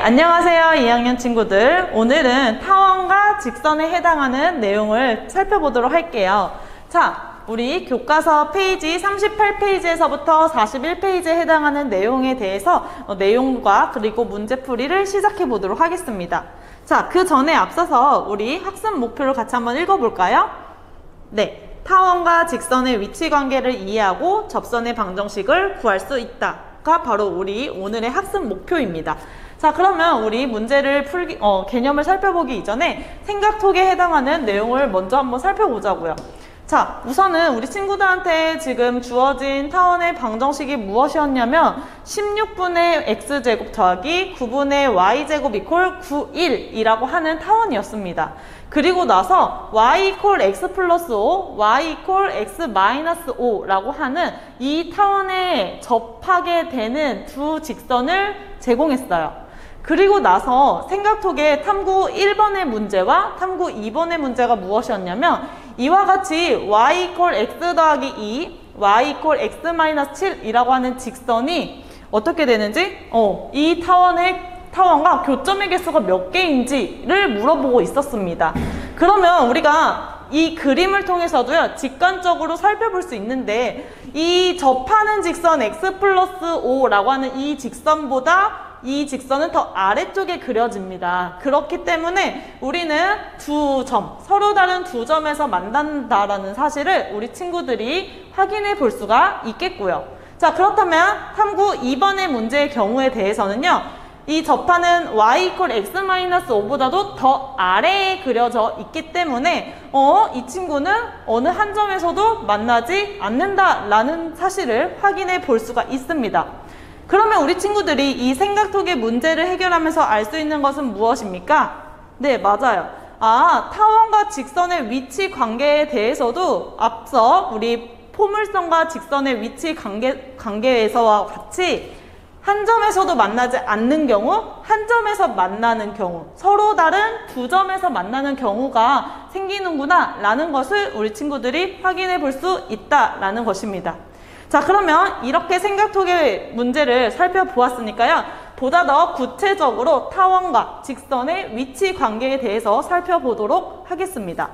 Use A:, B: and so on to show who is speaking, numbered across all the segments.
A: 안녕하세요 2학년 친구들. 오늘은 타원과 직선에 해당하는 내용을 살펴보도록 할게요. 자, 우리 교과서 페이지 38페이지에서부터 41페이지에 해당하는 내용에 대해서 내용과 그리고 문제풀이를 시작해 보도록 하겠습니다. 자, 그 전에 앞서서 우리 학습 목표를 같이 한번 읽어볼까요? 네, 타원과 직선의 위치 관계를 이해하고 접선의 방정식을 구할 수 있다가 바로 우리 오늘의 학습 목표입니다. 자, 그러면 우리 문제를 개념을 살펴보기 이전에 생각톡에 해당하는 내용을 먼저 한번 살펴보자고요. 자, 우선은 우리 친구들한테 지금 주어진 타원의 방정식이 무엇이었냐면 16분의 x제곱 더하기 9분의 y제곱 이퀄 9,1이라고 하는 타원이었습니다. 그리고 나서 y 이퀄 x 플러스 5, y 이퀄 x 마이너스 5라고 하는 이 타원에 접하게 되는 두 직선을 제공했어요. 그리고 나서 생각톡에 탐구 1번의 문제와 탐구 2번의 문제가 무엇이었냐면 이와 같이 y 이퀄 x 더하기 2, y 이퀄 x 마이너스 7이라고 하는 직선이 어떻게 되는지 이 타원과 교점의 개수가 몇 개인지를 물어보고 있었습니다. 그러면 우리가 이 그림을 통해서도요, 직관적으로 살펴볼 수 있는데 이 접하는 직선 x 플러스 5라고 하는 이 직선보다 이 직선은 더 아래쪽에 그려집니다. 그렇기 때문에 우리는 서로 다른 두 점에서 만난다라는 사실을 우리 친구들이 확인해 볼 수가 있겠고요. 자, 그렇다면 탐구 2번의 문제의 경우에 대해서는요, 이 접하는 y 이퀄 x 마이너스 5보다도 더 아래에 그려져 있기 때문에 이 친구는 어느 한 점에서도 만나지 않는다라는 사실을 확인해 볼 수가 있습니다. 그러면 우리 친구들이 이 생각톡의 문제를 해결하면서 알 수 있는 것은 무엇입니까? 네, 맞아요. 타원과 직선의 위치 관계에 대해서도 앞서 우리 포물선과 직선의 위치 관계에서와 같이 한 점에서도 만나지 않는 경우, 한 점에서 만나는 경우, 서로 다른 두 점에서 만나는 경우가 생기는구나 라는 것을 우리 친구들이 확인해 볼 수 있다라는 것입니다. 자, 그러면 이렇게 생각톡의 문제를 살펴보았으니까요, 보다 더 구체적으로 타원과 직선의 위치 관계에 대해서 살펴보도록 하겠습니다.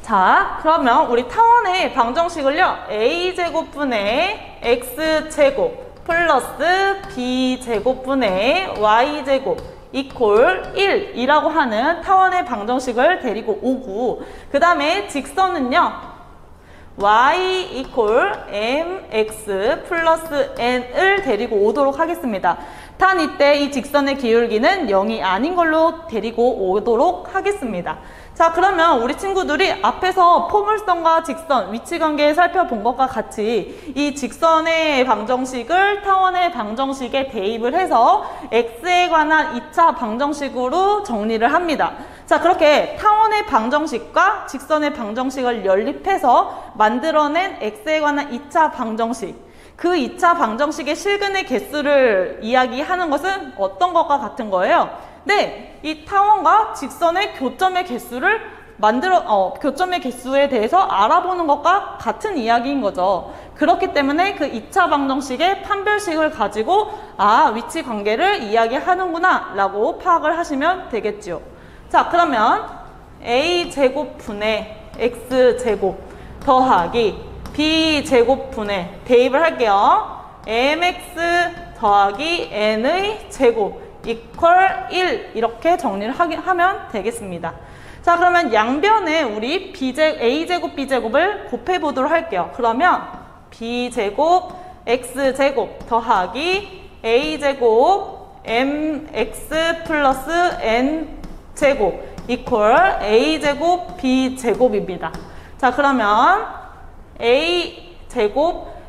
A: 자, 그러면 우리 타원의 방정식을요, a제곱분의 x제곱 플러스 b제곱분의 y제곱 이퀄 1이라고 하는 타원의 방정식을 데리고 오고, 그 다음에 직선은요, y 이퀄 mx 플러스 n을 데리고 오도록 하겠습니다. 단 이때 이 직선의 기울기는 0이 아닌 걸로 데리고 오도록 하겠습니다. 자, 그러면 우리 친구들이 앞에서 포물선과 직선, 위치관계 살펴본 것과 같이 이 직선의 방정식을 타원의 방정식에 대입을 해서 x에 관한 2차 방정식으로 정리를 합니다. 자, 그렇게 타원의 방정식과 직선의 방정식을 연립해서 만들어낸 x에 관한 2차 방정식, 그 2차 방정식의 실근의 개수를 이야기하는 것은 어떤 것과 같은 거예요? 네, 이 타원과 직선의 교점의 개수를 교점의 개수에 대해서 알아보는 것과 같은 이야기인 거죠. 그렇기 때문에 그 2차 방정식의 판별식을 가지고 위치 관계를 이야기하는구나 라고 파악을 하시면 되겠죠. 자, 그러면 a제곱분의 x제곱 더하기 b제곱분의 대입을 할게요. mx 더하기 n의 제곱 이퀄 1 이렇게 정리를 하면 되겠습니다. 자, 그러면 양변에 우리 a제곱 b제곱을 곱해 보도록 할게요. 그러면 b제곱 x제곱 더하기 a제곱 mx 플러스 n제곱 이퀄 a제곱 b제곱입니다. 자, 그러면 a제곱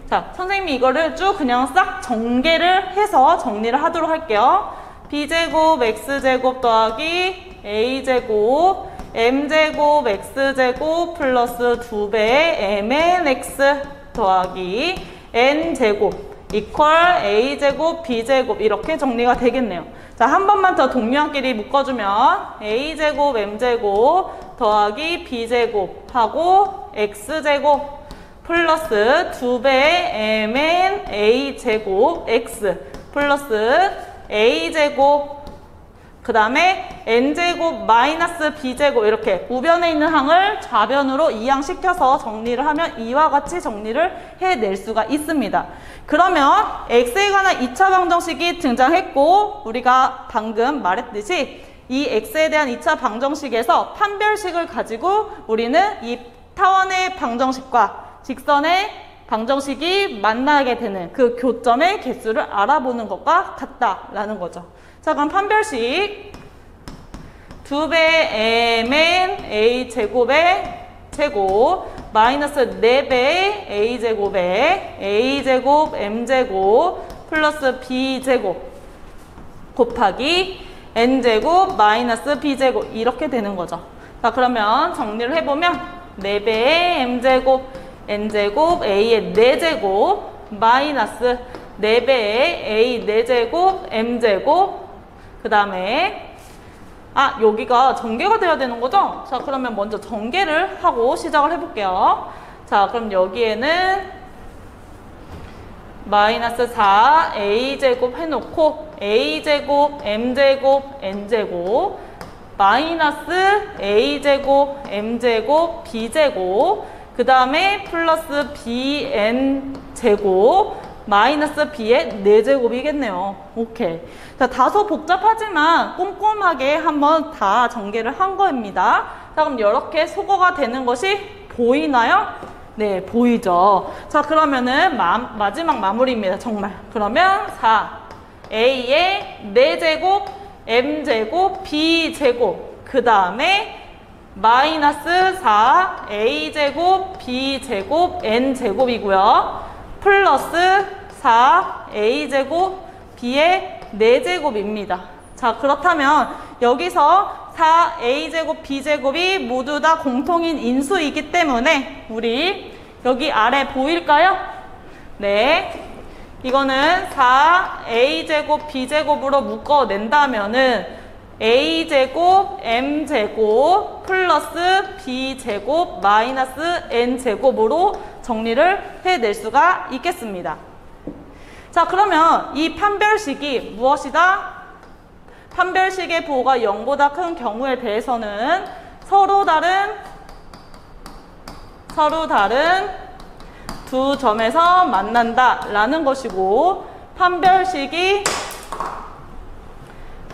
A: 자, 선생님이 이거를 쭉 그냥 싹 전개를 해서 정리를 하도록 할게요. b제곱 x제곱 더하기 a제곱 m제곱 x제곱 플러스 2배의 mnx 더하기 n제곱 이퀄 a제곱 b제곱 이렇게 정리가 되겠네요. 자, 한 번만 더 동류한끼리 묶어주면 a제곱 m제곱 더하기 b제곱 하고 x제곱 플러스 2배의 mn a제곱 x 플러스 a제곱 그 다음에 n제곱 마이너스 b제곱 이렇게 우변에 있는 항을 좌변으로 이항시켜서 정리를 하면 이와 같이 정리를 해낼 수가 있습니다. 그러면 x에 관한 2차 방정식이 등장했고 우리가 방금 말했듯이 이 x에 대한 2차 방정식에서 판별식을 가지고 우리는 이 타원의 방정식과 직선의 방정식이 만나게 되는 그 교점의 개수를 알아보는 것과 같다라는 거죠. 자, 그럼 판별식 2배 mn a제곱의 제곱 마이너스 4배 a제곱의 a제곱 m제곱 플러스 b제곱 곱하기 n제곱 마이너스 b제곱 이렇게 되는 거죠. 자, 그러면 정리를 해보면 4배의 m제곱 n제곱 a의 4제곱 마이너스 4배의 a 4제곱 m제곱 그 다음에 여기가 전개가 돼야 되는 거죠? 자, 그러면 먼저 전개를 하고 시작을 해볼게요. 자, 그럼 여기에는 마이너스 4 a제곱 해놓고 a제곱 m제곱 n제곱 마이너스 a제곱 m제곱 b제곱 그 다음에 플러스 bn제곱 마이너스 b의 4제곱이겠네요. 오케이. 자, 다소 복잡하지만 꼼꼼하게 한번 다 전개를 한 겁니다. 자, 그럼 이렇게 소거가 되는 것이 보이나요? 네, 보이죠. 자, 그러면은 마지막 마무리입니다. 정말. 그러면 4a의 4제곱 m제곱 b제곱 그 다음에 마이너스 4 a제곱 b제곱 n제곱이고요. 플러스 4 a제곱 b의 4제곱입니다. 자, 그렇다면 여기서 4 a제곱 b제곱이 모두 다 공통인 인수이기 때문에 우리 여기 아래 보일까요? 네. 이거는 4 a제곱 b제곱으로 묶어낸다면은 a제곱 m제곱 플러스 b제곱 마이너스 n제곱으로 정리를 해낼 수가 있겠습니다. 자, 그러면 이 판별식이 무엇이다? 판별식의 부호가 0보다 큰 경우에 대해서는 서로 다른 두 점에서 만난다 라는 것이고 판별식이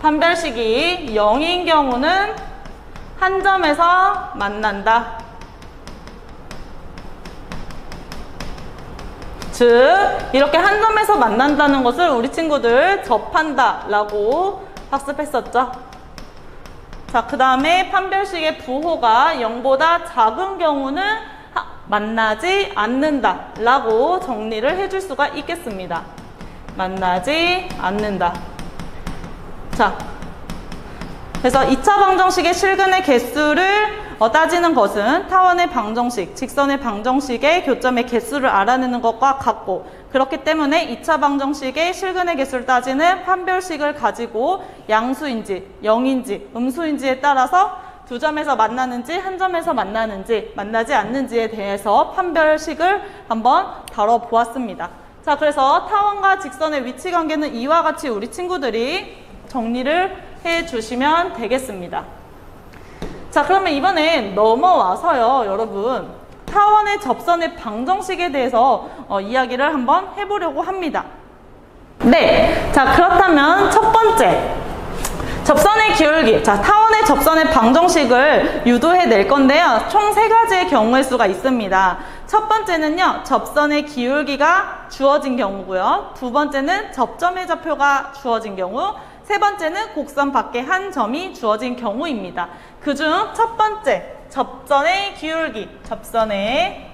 A: 0인 경우는 한 점에서 만난다. 즉 이렇게 한 점에서 만난다는 것을 우리 친구들 접한다 라고 학습했었죠. 자, 그 다음에 판별식의 부호가 0보다 작은 경우는 만나지 않는다 라고 정리를 해줄 수가 있겠습니다. 만나지 않는다. 자, 그래서 2차 방정식의 실근의 개수를 따지는 것은 타원의 방정식, 직선의 방정식의 교점의 개수를 알아내는 것과 같고 그렇기 때문에 2차 방정식의 실근의 개수를 따지는 판별식을 가지고 양수인지 0인지 음수인지에 따라서 두 점에서 만나는지 한 점에서 만나는지 만나지 않는지에 대해서 판별식을 한번 다뤄보았습니다. 자, 그래서 타원과 직선의 위치 관계는 이와 같이 우리 친구들이 정리를 해주시면 되겠습니다. 자, 그러면 이번엔 넘어와서요, 여러분 타원의 접선의 방정식에 대해서 이야기를 한번 해보려고 합니다. 네, 자, 그렇다면 첫 번째 접선의 기울기. 자, 타원의 접선의 방정식을 유도해 낼 건데요, 총 3가지의 경우의 수가 있습니다. 첫 번째는요, 접선의 기울기가 주어진 경우고요, 두 번째는 접점의 좌표가 주어진 경우, 세 번째는 곡선 밖에 한 점이 주어진 경우입니다. 그중 첫 번째, 접선의 기울기. 접선의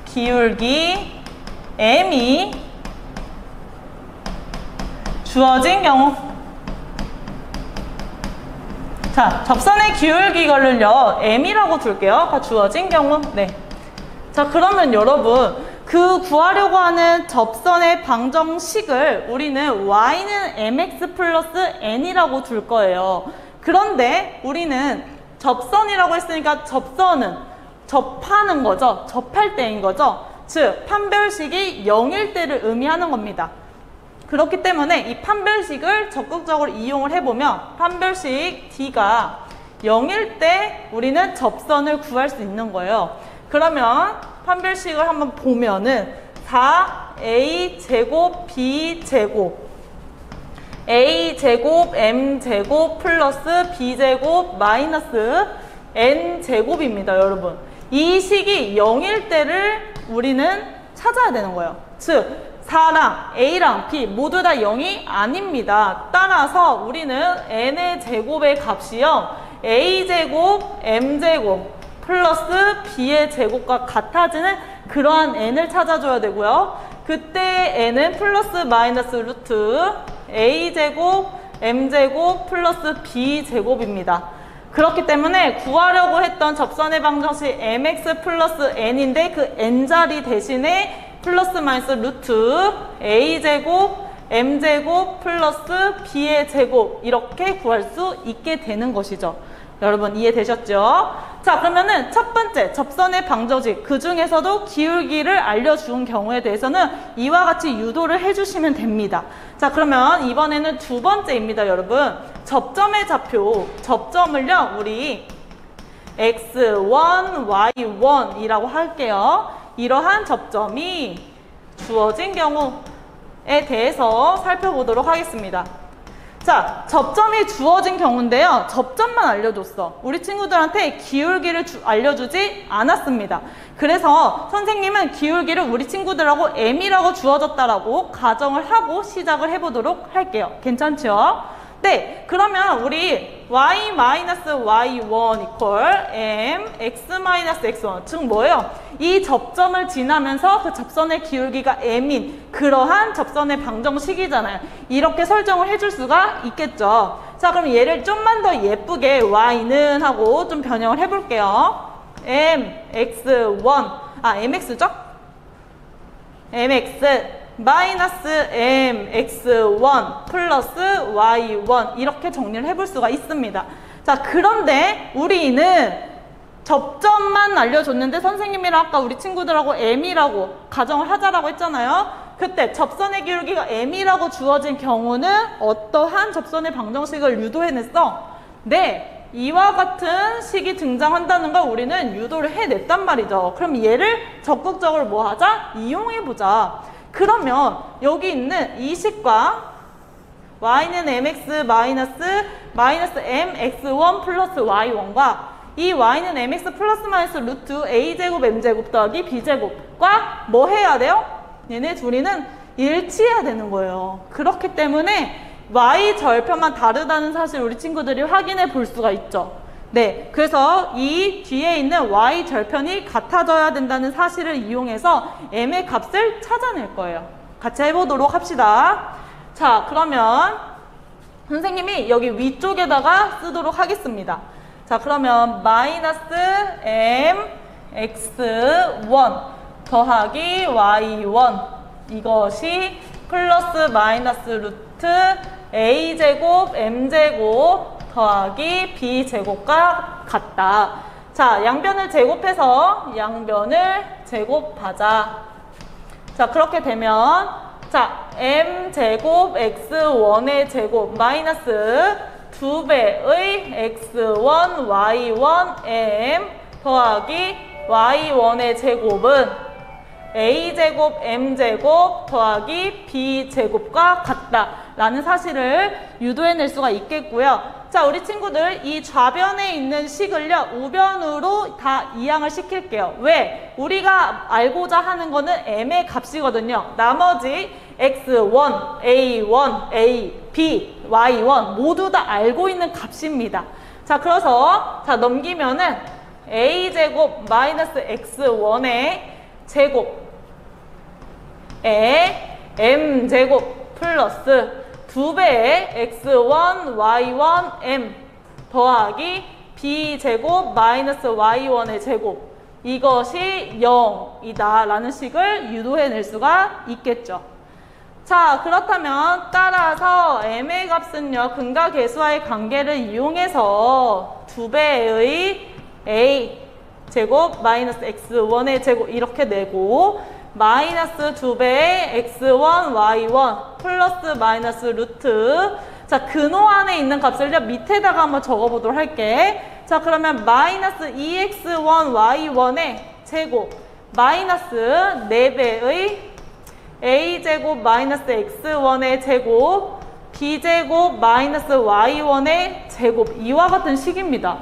A: 기울기 m이 주어진 경우. 자, 접선의 기울기를요, m이라고 둘게요. 주어진 경우. 네. 자, 그러면 여러분, 그 구하려고 하는 접선의 방정식을 우리는 y는 mx 플러스 n이라고 둘 거예요. 그런데 우리는 접선이라고 했으니까 접선은 접하는 거죠. 접할 때인 거죠. 즉 판별식이 0일 때를 의미하는 겁니다. 그렇기 때문에 이 판별식을 적극적으로 이용을 해보면 판별식 D가 0일 때 우리는 접선을 구할 수 있는 거예요. 그러면 판별식을 한번 보면은 4a제곱 b제곱 a제곱 m제곱 플러스 b제곱 마이너스 n제곱입니다. 여러분, 이 식이 0일 때를 우리는 찾아야 되는 거예요. 즉 4랑 a랑 b 모두 다 0이 아닙니다. 따라서 우리는 n의 제곱의 값이요 a제곱 m제곱 플러스 b의 제곱과 같아지는 그러한 n을 찾아줘야 되고요. 그때 n은 플러스 마이너스 루트 a제곱 m제곱 플러스 b제곱입니다. 그렇기 때문에 구하려고 했던 접선의 방정식 mx 플러스 n인데 그 n자리 대신에 플러스 마이너스 루트 a제곱 m제곱 플러스 b의 제곱 이렇게 구할 수 있게 되는 것이죠. 여러분 이해되셨죠? 자, 그러면은 첫 번째 접선의 방정식, 그 중에서도 기울기를 알려준 경우에 대해서는 이와 같이 유도를 해주시면 됩니다. 자, 그러면 이번에는 두 번째입니다. 여러분, 접점의 좌표, 접점을요 우리 x1, y1 이라고 할게요. 이러한 접점이 주어진 경우에 대해서 살펴보도록 하겠습니다. 자, 접점이 주어진 경우인데요. 접점만 알려줬어. 우리 친구들한테 기울기를 알려주지 않았습니다. 그래서 선생님은 기울기를 우리 친구들하고 m이라고 주어졌다라고 가정을 하고 시작을 해보도록 할게요. 괜찮죠? 네, 그러면 우리 y-y1 equal m x-x1 즉 뭐예요? 이 접점을 지나면서 그 접선의 기울기가 m인 그러한 접선의 방정식이잖아요. 이렇게 설정을 해줄 수가 있겠죠. 자, 그럼 얘를 좀만 더 예쁘게 y는 하고 좀 변형을 해볼게요. mx1 mx죠? mx 마이너스 mx1 플러스 y1 이렇게 정리를 해볼 수가 있습니다. 자, 그런데 우리는 접점만 알려줬는데 선생님이랑 아까 우리 친구들하고 m이라고 가정을 하자라고 했잖아요. 그때 접선의 기울기가 m이라고 주어진 경우는 어떠한 접선의 방정식을 유도해냈어? 네, 이와 같은 식이 등장한다는 걸 우리는 유도를 해냈단 말이죠. 그럼 얘를 적극적으로 뭐 하자? 이용해보자. 그러면 여기 있는 이 식과 y는 mx 마이너스 mx1 플러스 y1과 이 y는 mx 플러스 마이너스 루트 a제곱 m제곱 더하기 b제곱과 뭐 해야 돼요? 얘네 둘이는 일치해야 되는 거예요. 그렇기 때문에 y 절편만 다르다는 사실 우리 친구들이 확인해 볼 수가 있죠. 네, 그래서 이 뒤에 있는 y 절편이 같아져야 된다는 사실을 이용해서 m의 값을 찾아낼 거예요. 같이 해보도록 합시다. 자, 그러면 선생님이 여기 위쪽에다가 쓰도록 하겠습니다. 자, 그러면 마이너스 m x1 더하기 y1 이것이 플러스 마이너스 루트 a제곱 m제곱 더하기 b제곱과 같다. 자, 양변을 제곱해서 양변을 제곱하자. 자, 그렇게 되면 자, m제곱 x1의 제곱 마이너스 2배의 x1 y1 m 더하기 y1의 제곱은 a제곱 m제곱 더하기 b제곱과 같다 라는 사실을 유도해낼 수가 있겠고요. 자, 우리 친구들 이 좌변에 있는 식을요 우변으로 다 이항을 시킬게요. 왜? 우리가 알고자 하는 거는 m의 값이거든요. 나머지 x1, a1, a, b, y1 모두 다 알고 있는 값입니다. 자, 그래서 자 넘기면은 a제곱 마이너스 x1의 제곱에 m제곱 플러스 2배의 x1, y1, m 더하기 b제곱 마이너스 y1의 제곱 이것이 0이다 라는 식을 유도해낼 수가 있겠죠. 자, 그렇다면 따라서 m의 값은요 근과 계수와의 관계를 이용해서 2배의 a 제곱 마이너스 x1의 제곱 이렇게 내고 마이너스 2배의 x1, y1 플러스 마이너스 루트. 자, 근호 안에 있는 값을요, 밑에다가 한번 적어보도록 할게. 자, 그러면 마이너스 2x1, y1의 제곱 마이너스 4배의 a제곱 마이너스 x1의 제곱 b제곱 마이너스 y1의 제곱. 이와 같은 식입니다.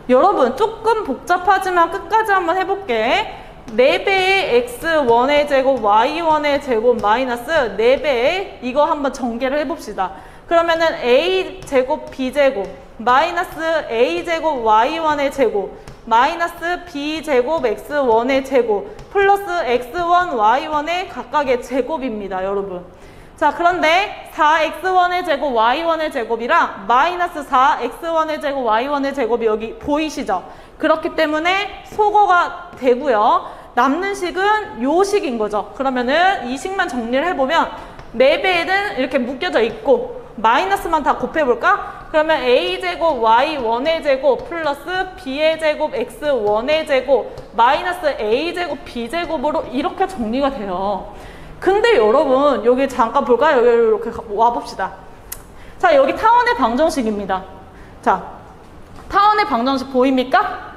A: 여러분 조금 복잡하지만 끝까지 한번 해볼게. 4배의 x1의 제곱 y1의 제곱 마이너스 4배의 이거 한번 전개를 해봅시다. 그러면은 a제곱 b제곱 마이너스 a제곱 y1의 제곱 마이너스 b제곱 x1의 제곱 플러스 x1 y1의 각각의 제곱입니다, 여러분. 자, 그런데 4x1의 제곱 y1의 제곱이랑 마이너스 4x1의 제곱 y1의 제곱이 여기 보이시죠? 그렇기 때문에 소거가 되고요. 남는 식은 요 식인 거죠. 그러면은 이 식만 정리를 해보면 4배에는 이렇게 묶여져 있고 마이너스만 다 곱해볼까? 그러면 a제곱 y1의 제곱 플러스 b의 제곱 x1의 제곱 마이너스 a제곱 b제곱으로 이렇게 정리가 돼요. 근데 여러분 여기 잠깐 볼까요? 여기 이렇게 와봅시다. 자, 여기 타원의 방정식입니다. 자, 타원의 방정식 보입니까?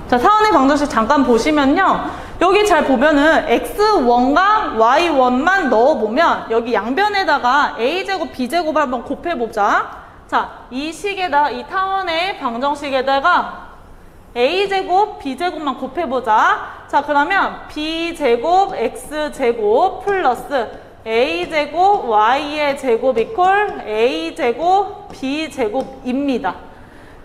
A: 자, 타원의 방정식 잠깐 보시면요. 여기 잘 보면은 x1과 y1만 넣어보면 여기 양변에다가 a제곱 b제곱을 한번 곱해보자. 자, 이 식에다 이 타원의 방정식에다가 a제곱 b제곱만 곱해보자. 자, 그러면 b제곱 x제곱 플러스 a제곱 y의 제곱 이퀄 a제곱 b제곱입니다.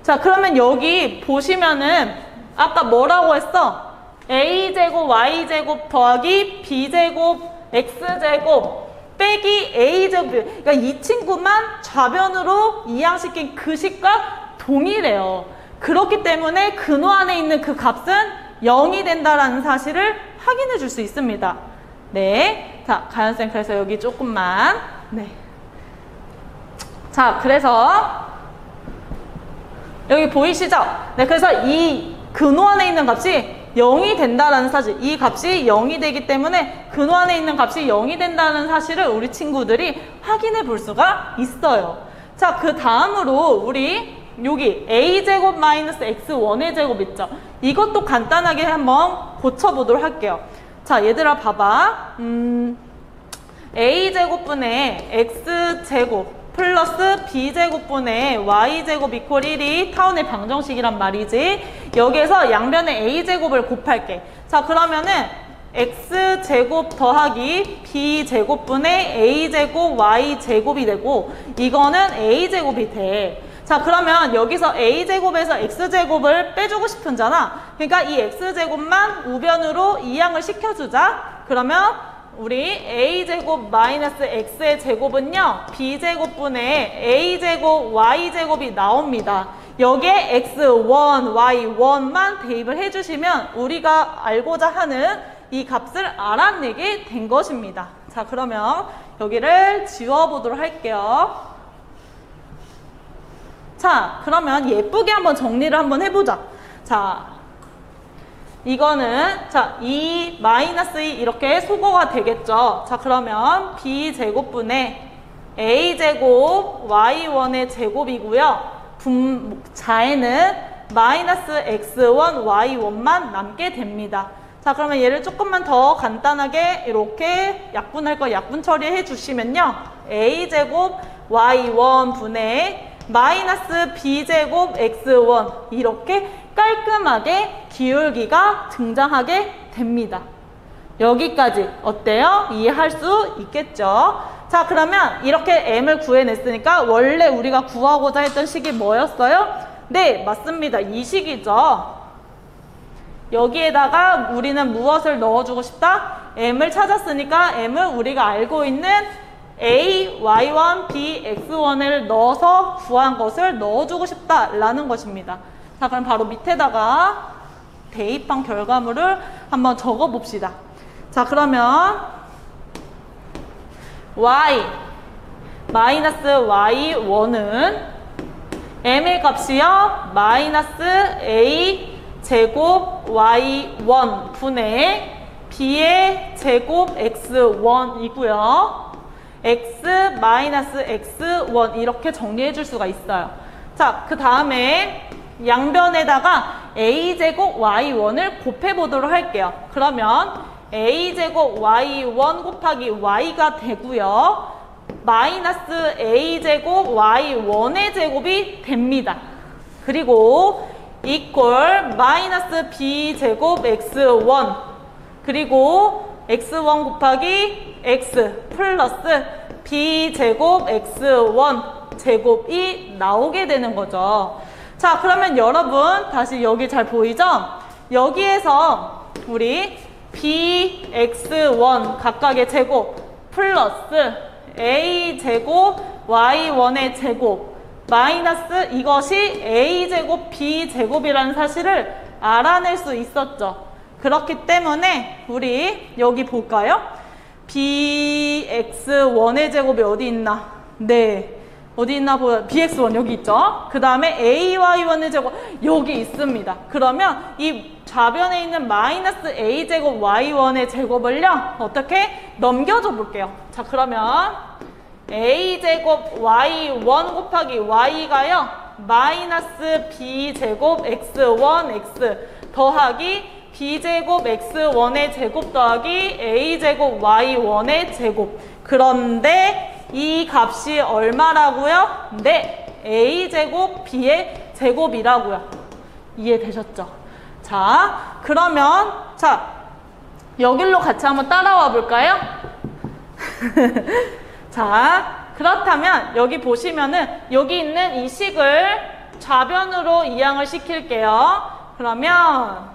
A: 자, 그러면 여기 보시면은 아까 뭐라고 했어? a제곱 y제곱 더하기 b제곱 x제곱 빼기 a제곱. 그러니까 이 친구만 좌변으로 이항시킨 그 식과 동일해요. 그렇기 때문에 근호 안에 있는 그 값은 0이 된다라는 사실을 확인해 줄 수 있습니다. 네. 자, 가연쌤 그래서 여기 조금만. 네. 자, 그래서 여기 보이시죠? 네, 그래서 이 근호 안에 있는 값이 0이 된다라는 사실, 이 값이 0이 되기 때문에 근호 안에 있는 값이 0이 된다는 사실을 우리 친구들이 확인해 볼 수가 있어요. 자, 그 다음으로 우리 여기 a제곱 마이너스 x1의 제곱 있죠? 이것도 간단하게 한번 고쳐보도록 할게요. 자, 얘들아 봐봐. a제곱분의 x제곱 플러스 b제곱분의 y제곱 이퀄 1이 타원의 방정식이란 말이지. 여기에서 양변에 a제곱을 곱할게. 자, 그러면은 x제곱 더하기 b제곱분의 a제곱 y제곱이 되고 이거는 a제곱이 돼. 자, 그러면 여기서 a제곱에서 x제곱을 빼주고 싶은잖아. 그러니까 이 x제곱만 우변으로 이항을 시켜주자. 그러면 우리 a제곱 마이너스 x의 제곱은요, b제곱분의 a제곱 y제곱이 나옵니다. 여기에 x1, y1만 대입을 해주시면 우리가 알고자 하는 이 값을 알아내게 된 것입니다. 자, 그러면 여기를 지워보도록 할게요. 자, 그러면 예쁘게 한번 정리를 한번 해보자. 자, 이거는 자, 이 마이너스 2 이렇게 소거가 되겠죠. 자, 그러면 b제곱분의 a제곱 y1의 제곱이고요. 분자에는 마이너스 x1, y1만 남게 됩니다. 자, 그러면 얘를 조금만 더 간단하게 이렇게 약분할 거 약분 처리해 주시면요. a제곱 y1 분의 마이너스 b제곱 x1 이렇게 깔끔하게 기울기가 등장하게 됩니다. 여기까지 어때요? 이해할 수 있겠죠? 자, 그러면 이렇게 m을 구해냈으니까 원래 우리가 구하고자 했던 식이 뭐였어요? 네, 맞습니다. 이 식이죠. 여기에다가 우리는 무엇을 넣어주고 싶다? m을 찾았으니까 m을 우리가 알고 있는 a, y1, b, x1을 넣어서 구한 것을 넣어주고 싶다라는 것입니다. 자, 그럼 바로 밑에다가 대입한 결과물을 한번 적어봅시다. 자, 그러면 y 마이너스 y1은 m의 값이요. 마이너스 a 제곱 y1 분의 b의 제곱 x1이고요. x 마이너스 x1 이렇게 정리해 줄 수가 있어요. 자, 그 다음에 양변에다가 a제곱 y1을 곱해 보도록 할게요. 그러면 a제곱 y1 곱하기 y가 되고요. 마이너스 a제곱 y1의 제곱이 됩니다. 그리고 이퀄 마이너스 b제곱 x1 그리고 x1 곱하기 x 플러스 b제곱 x1 제곱이 나오게 되는 거죠. 자, 그러면 여러분 다시 여기 잘 보이죠? 여기에서 우리 bx1 각각의 제곱 플러스 a제곱 y1의 제곱 마이너스 이것이 a제곱 b제곱이라는 사실을 알아낼 수 있었죠. 그렇기 때문에 우리 여기 볼까요? bx1의 제곱이 어디 있나? 네, 어디 있나 보여. bx1 여기 있죠. 그 다음에 ay1의 제곱 여기 있습니다. 그러면 이 좌변에 있는 마이너스 a제곱 y1의 제곱을요 어떻게 넘겨줘 볼게요. 자, 그러면 a제곱 y1 곱하기 y가요 마이너스 b제곱 x1 x 더하기 b제곱 x1의 제곱 더하기 a제곱 y1의 제곱. 그런데 이 값이 얼마라고요? 네, a제곱 b의 제곱이라고요. 이해되셨죠? 자, 그러면 자 여길로 같이 한번 따라와 볼까요? 자, 그렇다면 여기 보시면은 여기 있는 이 식을 좌변으로 이항을 시킬게요. 그러면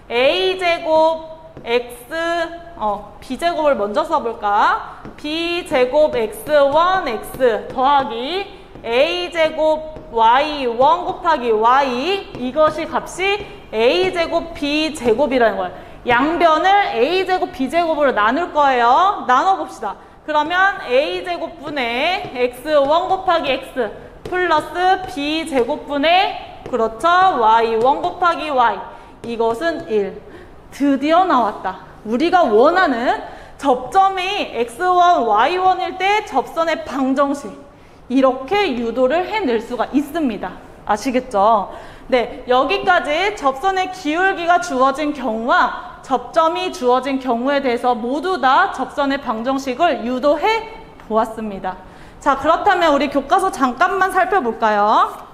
A: a제곱 x b제곱을 먼저 써볼까? b제곱 x1 x 더하기 a제곱 y1 곱하기 y 이것이 값이 a제곱 b제곱이라는 거예요. 양변을 a제곱 b제곱으로 나눌 거예요. 나눠봅시다. 그러면 a제곱분의 x1 곱하기 x 플러스 b제곱분의 그렇죠 y1 곱하기 y 이것은 1. 드디어 나왔다. 우리가 원하는 접점이 x1, y1일 때 접선의 방정식 이렇게 유도를 해낼 수가 있습니다. 아시겠죠? 네, 여기까지 접선의 기울기가 주어진 경우와 접점이 주어진 경우에 대해서 모두 다 접선의 방정식을 유도해 보았습니다. 자, 그렇다면 우리 교과서 잠깐만 살펴볼까요?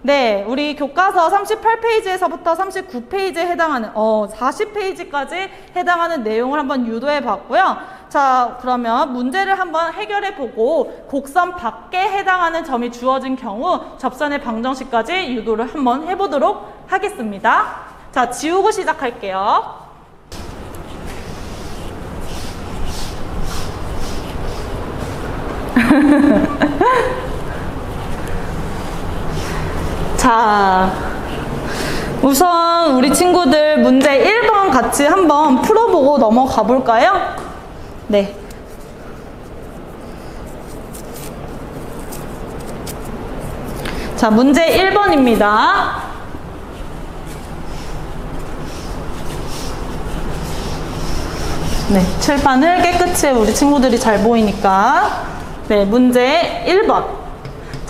A: 네, 우리 교과서 38페이지에서부터 39페이지에 해당하는 40페이지까지 해당하는 내용을 한번 유도해 봤고요. 자, 그러면 문제를 한번 해결해 보고 곡선 밖에 해당하는 점이 주어진 경우 접선의 방정식까지 유도를 한번 해보도록 하겠습니다. 자, 지우고 시작할게요. 자, 우선 우리 친구들 문제 1번 같이 한번 풀어보고 넘어가 볼까요? 네. 자, 문제 1번입니다. 네, 칠판을 깨끗이 우리 친구들이 잘 보이니까. 네, 문제 1번.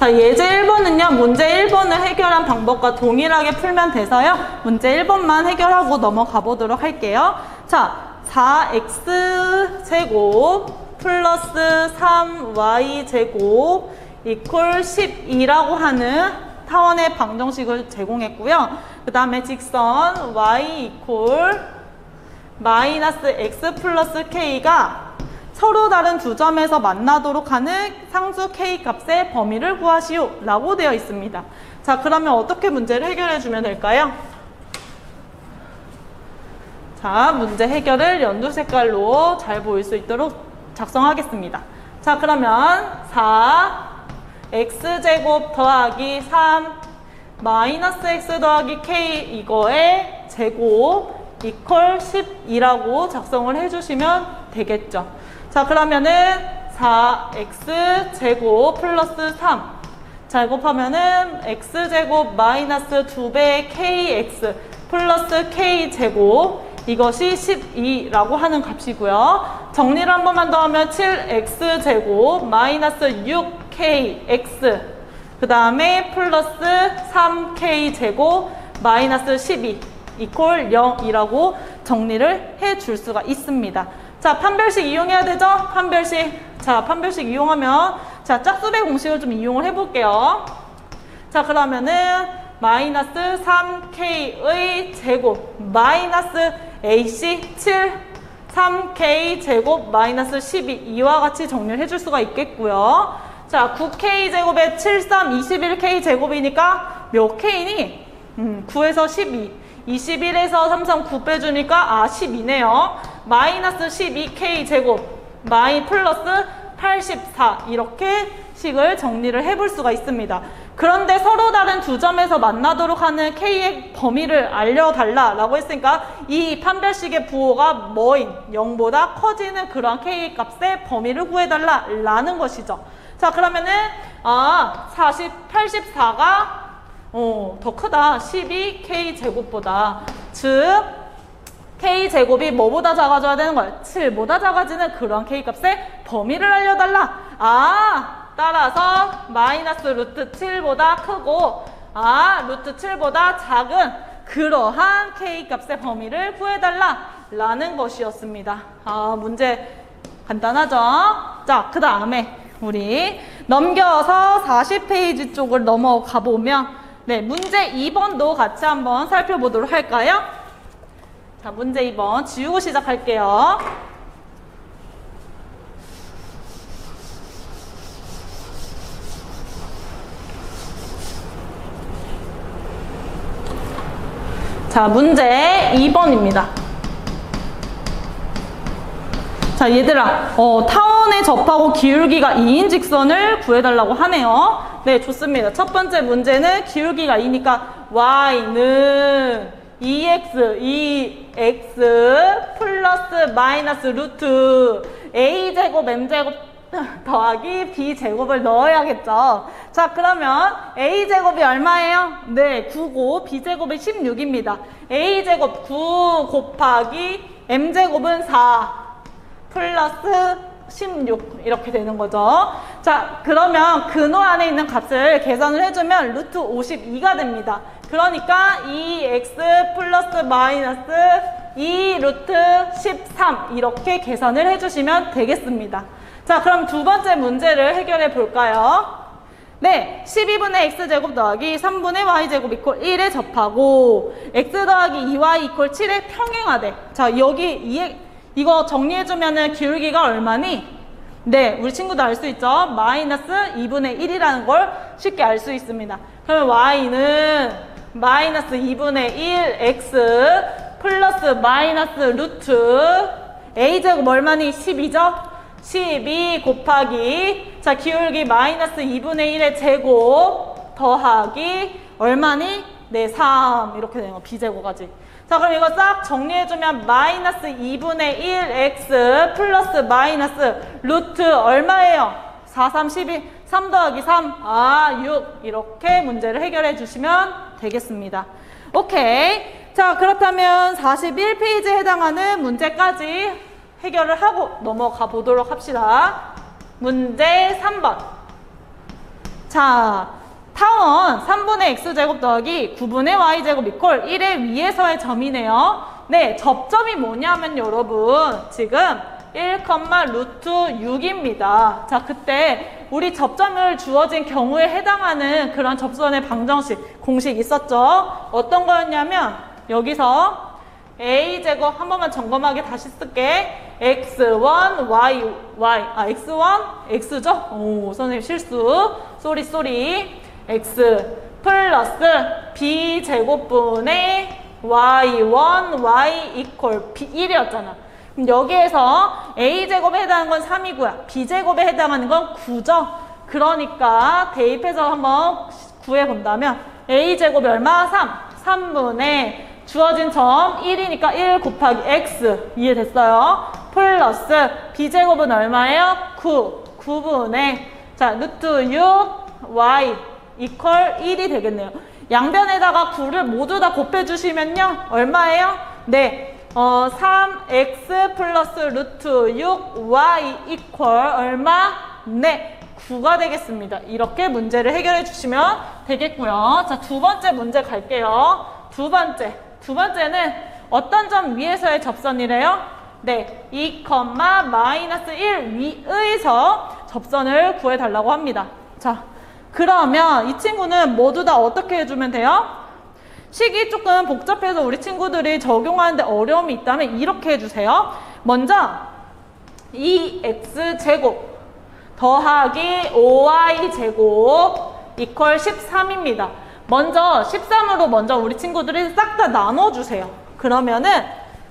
A: 자, 예제 1번은요, 문제 1번을 해결한 방법과 동일하게 풀면 돼서요, 문제 1번만 해결하고 넘어가 보도록 할게요. 자, 4x제곱 플러스 3y제곱 이퀄 12라고 하는 타원의 방정식을 제공했고요. 그 다음에 직선 y 이퀄 마이너스 x 플러스 k가 서로 다른 두 점에서 만나도록 하는 상수 k 값의 범위를 구하시오 라고 되어 있습니다. 자, 그러면 어떻게 문제를 해결해 주면 될까요? 자, 문제 해결을 연두 색깔로 잘 보일 수 있도록 작성하겠습니다. 자, 그러면 4x제곱 더하기 3 마이너스 x 더하기 k 이거의 제곱 이퀄 12라고 작성을 해주시면 되겠죠. 자, 그러면은 4x제곱 플러스 3. 자, 곱하면은 x제곱 마이너스 2배 kx 플러스 k제곱, 이것이 12라고 하는 값이고요. 정리를 한 번만 더 하면 7x제곱 마이너스 6kx 그 다음에 플러스 3k제곱 마이너스 12 이퀄 0이라고 정리를 해줄 수가 있습니다. 자, 판별식 이용해야 되죠? 판별식. 자, 판별식 이용하면, 자, 짝수배 공식을 좀 이용을 해볼게요. 자, 그러면은 마이너스 3k의 제곱 마이너스 ac 7 3k 제곱 마이너스 12 이와 같이 정리를 해줄 수가 있겠고요. 자, 9k 제곱에 7, 3, 21k 제곱이니까 몇 k니? 9에서 12 21에서 3, 3, 9 빼주니까 12네요. 마이너스 12k 제곱 플러스 84 이렇게 식을 정리를 해볼 수가 있습니다. 그런데 서로 다른 두 점에서 만나도록 하는 k의 범위를 알려달라고 했으니까 이 판별식의 부호가 뭐인 0보다 커지는 그러한 k의 값의 범위를 구해달라라는 것이죠. 자, 그러면은 84가 더 크다. 12k제곱보다. 즉 k제곱이 뭐보다 작아져야 되는 거예요? 7보다 작아지는 그런 k값의 범위를 알려달라. 따라서 마이너스 루트 7보다 크고 루트 7보다 작은 그러한 k값의 범위를 구해달라 라는 것이었습니다. 문제 간단하죠? 자, 그 다음에 우리 넘겨서 40페이지 쪽을 넘어가 보면 문제 2번도 같이 한번 살펴보도록 할까요? 자, 문제 2번 지우고 시작할게요. 자, 문제 2번입니다. 자, 얘들아, 타원에 접하고 기울기가 2인 직선을 구해달라고 하네요. 네, 좋습니다. 첫 번째 문제는 기울기가 2니까 y는 2x 플러스 마이너스 루트 a제곱 m제곱 더하기 b제곱을 넣어야겠죠. 자, 그러면 a제곱이 얼마예요? 네, 9고 b제곱이 16입니다. a제곱 9 곱하기 m제곱은 4 플러스 16 이렇게 되는 거죠. 자, 그러면 근호 안에 있는 값을 계산을 해주면 루트 52가 됩니다. 그러니까 2x 플러스 마이너스 2 루트 13 이렇게 계산을 해주시면 되겠습니다. 자, 그럼 두 번째 문제를 해결해 볼까요? 네, 12분의 x제곱 더하기 3분의 y제곱 이퀄 1에 접하고 x 더하기 2y 이퀄 7에 평행하되. 자, 여기 이거 정리해주면은 기울기가 얼마니? 네, 우리 친구도 알 수 있죠? 마이너스 2분의 1이라는 걸 쉽게 알 수 있습니다. 그러면 y는 마이너스 2분의 1 x 플러스 마이너스 루트 a제곱 얼마니? 12죠? 12 곱하기, 자, 기울기 마이너스 2분의 1의 제곱 더하기 얼마니? 네, 3 이렇게 되는 거, b제곱까지. 자, 그럼 이거 싹 정리해주면 마이너스 2분의 1x 플러스 마이너스 루트 얼마예요? 4, 3, 12, 3 더하기 3, 6 이렇게 문제를 해결해 주시면 되겠습니다. 오케이. 자, 그렇다면 41페이지에 해당하는 문제까지 해결을 하고 넘어가 보도록 합시다. 문제 3번. 자, 타원 3분의 x제곱 더하기 9분의 y제곱 이퀄 1의 위에서의 점이네요. 네, 접점이 뭐냐면 여러분 지금 1, 루트 6입니다. 자, 그때 우리 접점을 주어진 경우에 해당하는 그런 접선의 방정식 공식 있었죠. 어떤 거였냐면 여기서 a제곱 한 번만 점검하게 다시 쓸게. x1, x1, x죠? 오, 선생님 실수. 쏘리. x 플러스 b제곱분의 y1, y 이퀄 1이었잖아. 그럼 여기에서 a제곱에 해당하는 건 3이고요. b제곱에 해당하는 건 9죠. 그러니까 대입해서 한번 구해본다면 a제곱이 얼마? 3분의 주어진 점 1이니까 1 곱하기 x 이해됐어요? 플러스 b제곱은 얼마예요? 9분의 자 루트 6 y 이퀄 1이 되겠네요. 양변에다가 9를 모두 다 곱해주시면요. 얼마예요? 네. 3x 플러스 루트 6y 이퀄 얼마? 네. 9가 되겠습니다. 이렇게 문제를 해결해 주시면 되겠고요. 자, 두 번째 문제 갈게요. 두 번째는 어떤 점 위에서의 접선이래요? 네, 2, 마이너스 1 위에서 접선을 구해달라고 합니다. 자, 그러면 이 친구는 모두 다 어떻게 해주면 돼요? 식이 조금 복잡해서 우리 친구들이 적용하는데 어려움이 있다면 이렇게 해주세요. 먼저 2x제곱 더하기 5y제곱 이퀄 13입니다. 먼저 13으로 먼저 우리 친구들이 싹 다 나눠주세요. 그러면은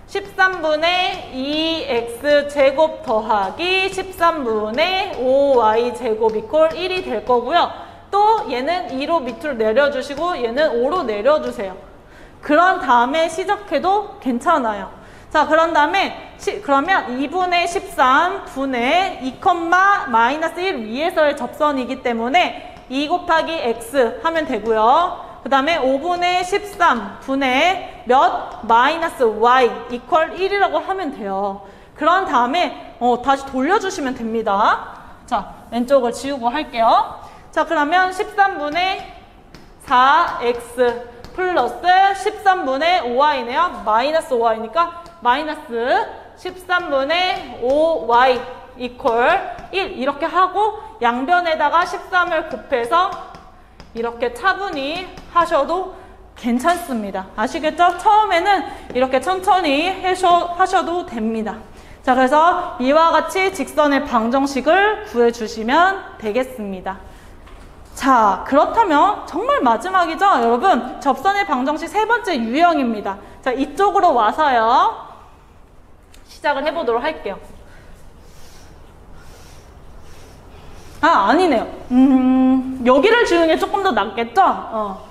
A: 13분의 2x제곱 더하기 13분의 5y제곱 이퀄 1이 될 거고요. 또 얘는 2로 밑으로 내려주시고 얘는 5로 내려주세요. 그런 다음에 시작해도 괜찮아요. 자, 그런 다음에 그러면 2분의 13분의 2, 마이너스 1 위에서의 접선이기 때문에 2 곱하기 x 하면 되고요. 그 다음에 5분의 13분의 몇? 마이너스 y 이퀄 1이라고 하면 돼요. 그런 다음에 다시 돌려주시면 됩니다. 자, 왼쪽을 지우고 할게요. 자, 그러면 13분의 4x 플러스 13분의 5y네요. 마이너스 5y니까 마이너스 13분의 5y 이퀄 1 이렇게 하고 양변에다가 13을 곱해서 이렇게 차분히 하셔도 괜찮습니다. 아시겠죠? 처음에는 이렇게 천천히 하셔도 됩니다. 자, 그래서 이와 같이 직선의 방정식을 구해주시면 되겠습니다. 자, 그렇다면 정말 마지막이죠? 여러분, 접선의 방정식 세 번째 유형입니다. 자, 이쪽으로 와서요. 시작을 해보도록 할게요. 아니네요. 여기를 지우는 게 조금 더 낫겠죠?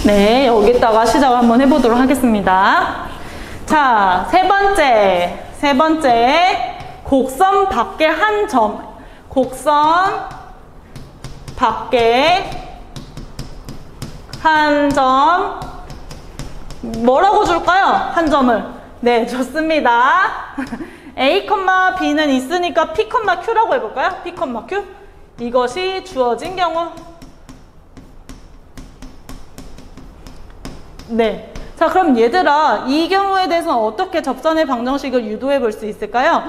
A: 네, 여기다가 시작을 한번 해보도록 하겠습니다. 자, 세 번째, 곡선 밖에 한 점, 곡선 밖에 한 점, 뭐라고 줄까요? 한 점을. 네, 좋습니다. A, B는 있으니까 P, Q라고 해볼까요? P, Q. 이것이 주어진 경우. 네. 자, 그럼 얘들아, 이 경우에 대해서는 어떻게 접선의 방정식을 유도해 볼 수 있을까요?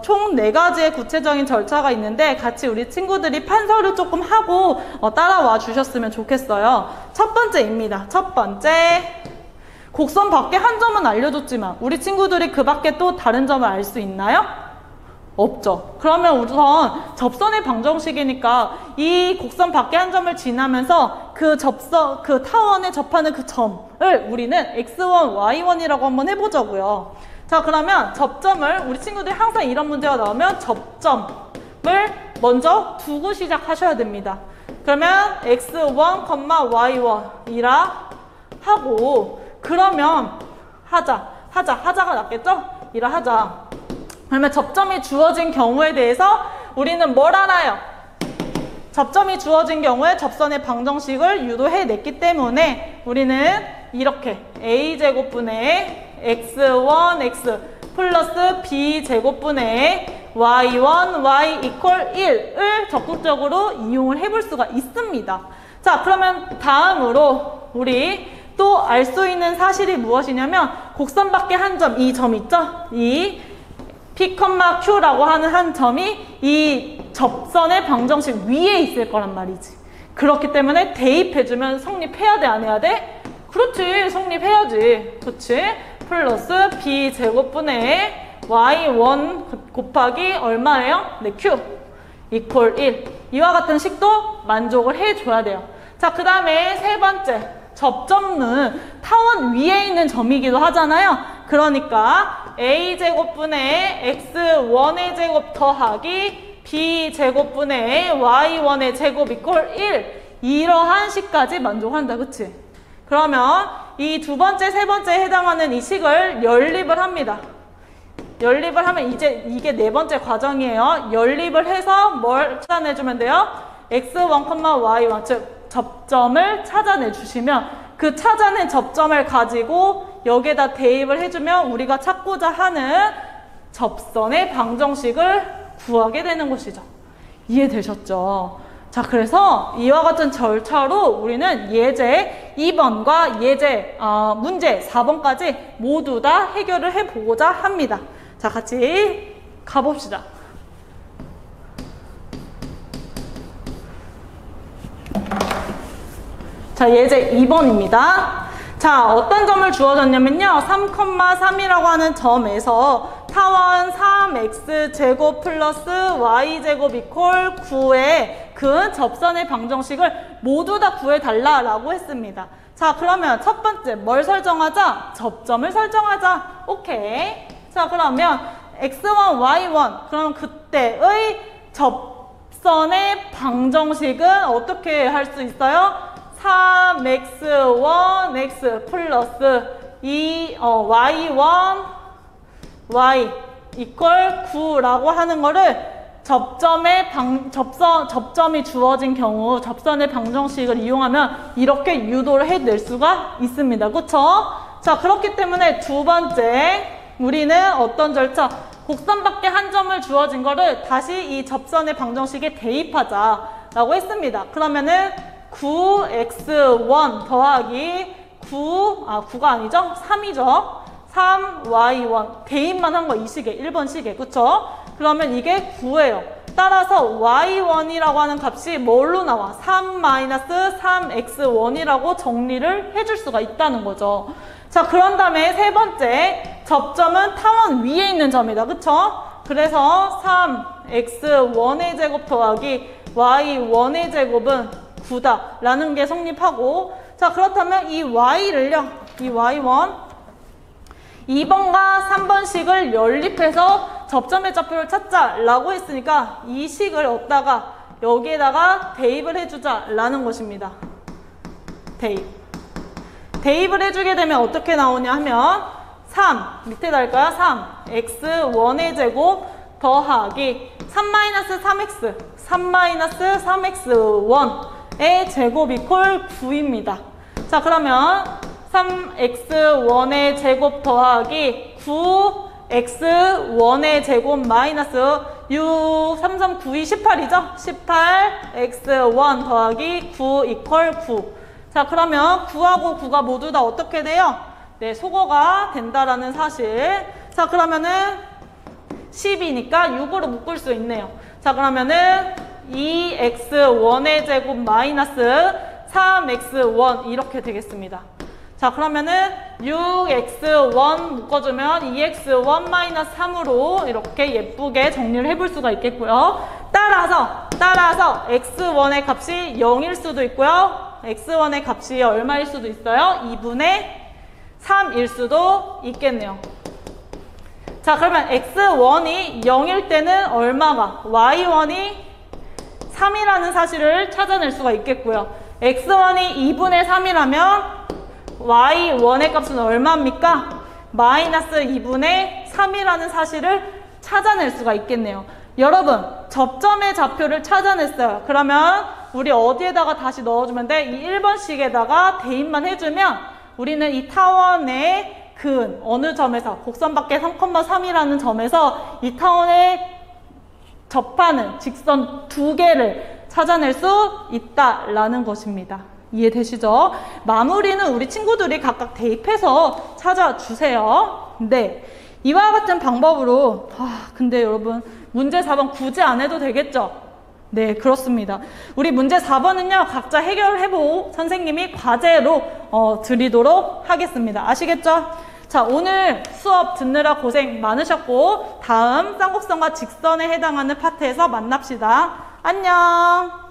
A: 총 4가지의 구체적인 절차가 있는데 같이 우리 친구들이 판서를 조금 하고 따라와 주셨으면 좋겠어요. 첫 번째입니다. 첫 번째, 곡선 밖에 한 점은 알려줬지만 우리 친구들이 그 밖에 또 다른 점을 알 수 있나요? 없죠. 그러면 우선 접선의 방정식이니까 이 곡선 밖에 한 점을 지나면서 그 타원에 접하는 그 점을 우리는 x1, y1이라고 한번 해보자고요. 자, 그러면 접점을 우리 친구들이 항상 이런 문제가 나오면 접점을 먼저 두고 시작하셔야 됩니다. 그러면 x1, y1이라 하고 그러면 하자가 낫겠죠? 이라 하자. 그러면 접점이 주어진 경우에 대해서 우리는 뭘 알아요? 접점이 주어진 경우에 접선의 방정식을 유도해냈기 때문에 우리는 이렇게 a제곱분의 x1x 플러스 b제곱분의 y1 y 이퀄 1을 적극적으로 이용을 해볼 수가 있습니다. 자, 그러면 다음으로 우리 또 알 수 있는 사실이 무엇이냐면 곡선 밖에 한 점, 이 점 있죠? 이 P, Q라고 하는 한 점이 이 접선의 방정식 위에 있을 거란 말이지. 그렇기 때문에 대입해주면 성립해야 돼, 안 해야 돼? 그렇지, 성립해야지. 그렇지? 플러스 B제곱분의 Y1 곱하기 얼마예요? 네, Q 이퀄 1. 이와 같은 식도 만족을 해줘야 돼요. 자, 그 다음에 세 번째. 접점은 타원 위에 있는 점이기도 하잖아요. 그러니까 a제곱분의 x1의 제곱 더하기 b제곱분의 y1의 제곱 이퀄 1 이러한 식까지 만족한다. 그치? 그러면 이 두 번째, 세 번째에 해당하는 이 식을 연립을 합니다. 연립을 하면 이제 이게 네 번째 과정이에요. 연립을 해서 뭘 찾아내주면 돼요? x1, y1, 즉 접점을 찾아내 주시면 그 찾아낸 접점을 가지고 여기에다 대입을 해주면 우리가 찾고자 하는 접선의 방정식을 구하게 되는 것이죠. 이해되셨죠? 자, 그래서 이와 같은 절차로 우리는 예제 2번과 예제 문제 4번까지 모두 다 해결을 해보고자 합니다. 자, 같이 가봅시다. 자, 예제 2번입니다. 자, 어떤 점을 주어졌냐면요. 3,3이라고 하는 점에서 타원 3x제곱 플러스 y제곱 이퀄 9의 근 접선의 방정식을 모두 다 구해달라고 했습니다. 자, 그러면 첫 번째 뭘 설정하자? 접점을 설정하자. 오케이. 자, 그러면 x1, y1 그럼 그때의 접선의 방정식은 어떻게 할 수 있어요? 3x1x 플러스 y1 y 이퀄 9라고 하는 거를 접점이 주어진 경우 접선의 방정식을 이용하면 이렇게 유도를 해낼 수가 있습니다. 그쵸? 자, 그렇기 때문에 두 번째 우리는 어떤 절차? 곡선밖에 한 점을 주어진 거를 다시 이 접선의 방정식에 대입하자라고 했습니다. 그러면은 9x1 더하기 9가 아니죠? 3이죠? 3y1 대입만 한 거 이 시계 1번 시계 그쵸? 그러면 이게 9예요. 따라서 y1이라고 하는 값이 뭘로 나와? 3-3x1이라고 정리를 해줄 수가 있다는 거죠. 자, 그런 다음에 세 번째 접점은 타원 위에 있는 점이다. 그쵸? 그래서 3x1의 제곱 더하기 y1의 제곱은 9다 라는 게 성립하고, 자, 그렇다면 이 y를요, 이 y1 2번과 3번식을 연립해서 접점의 좌표를 찾자라고 했으니까 이 식을 얻다가 여기에다가 대입을 해주자 라는 것입니다. 대입을 해주게 되면 어떻게 나오냐 하면 3 밑에다 할까요? 3x1의 제곱 더하기 3-3x 의 제곱 이퀄 9입니다. 자, 그러면 3x1의 제곱 더하기 9x1의 제곱 마이너스 6, 3, 3, 9, 2, 18이죠? 18x1 더하기 9 이퀄 9. 자, 그러면 9하고 9가 모두 다 어떻게 돼요? 네, 소거가 된다라는 사실. 자, 그러면은 10이니까 6으로 묶을 수 있네요. 자, 그러면은 2x1의 제곱 마이너스 3x1 이렇게 되겠습니다. 자, 그러면은 6x1 묶어주면 2x1 마이너스 3으로 이렇게 예쁘게 정리를 해볼 수가 있겠고요. 따라서 x1의 값이 0일 수도 있고요. x1의 값이 얼마일 수도 있어요? 2분의 3일 수도 있겠네요. 자, 그러면 x1이 0일 때는 얼마가? y1이 3이라는 사실을 찾아낼 수가 있겠고요. x1이 2분의 3이라면 y1의 값은 얼마입니까? 마이너스 2분의 3이라는 사실을 찾아낼 수가 있겠네요. 여러분, 접점의 좌표를 찾아냈어요. 그러면 우리 어디에다가 다시 넣어주면 돼? 이 1번식에다가 대입만 해주면 우리는 이 타원의 근 어느 점에서 곡선 밖에 3,3이라는 점에서 이 타원에 접하는 직선 두 개를 찾아낼 수 있다라는 것입니다. 이해되시죠? 마무리는 우리 친구들이 각각 대입해서 찾아주세요. 네, 이와 같은 방법으로 근데 여러분 문제 4번 굳이 안 해도 되겠죠? 네, 그렇습니다. 우리 문제 4번은요 각자 해결을 해보고 선생님이 과제로 드리도록 하겠습니다. 아시겠죠? 자, 오늘 수업 듣느라 고생 많으셨고 다음 쌍곡선과 직선에 해당하는 파트에서 만납시다. 안녕.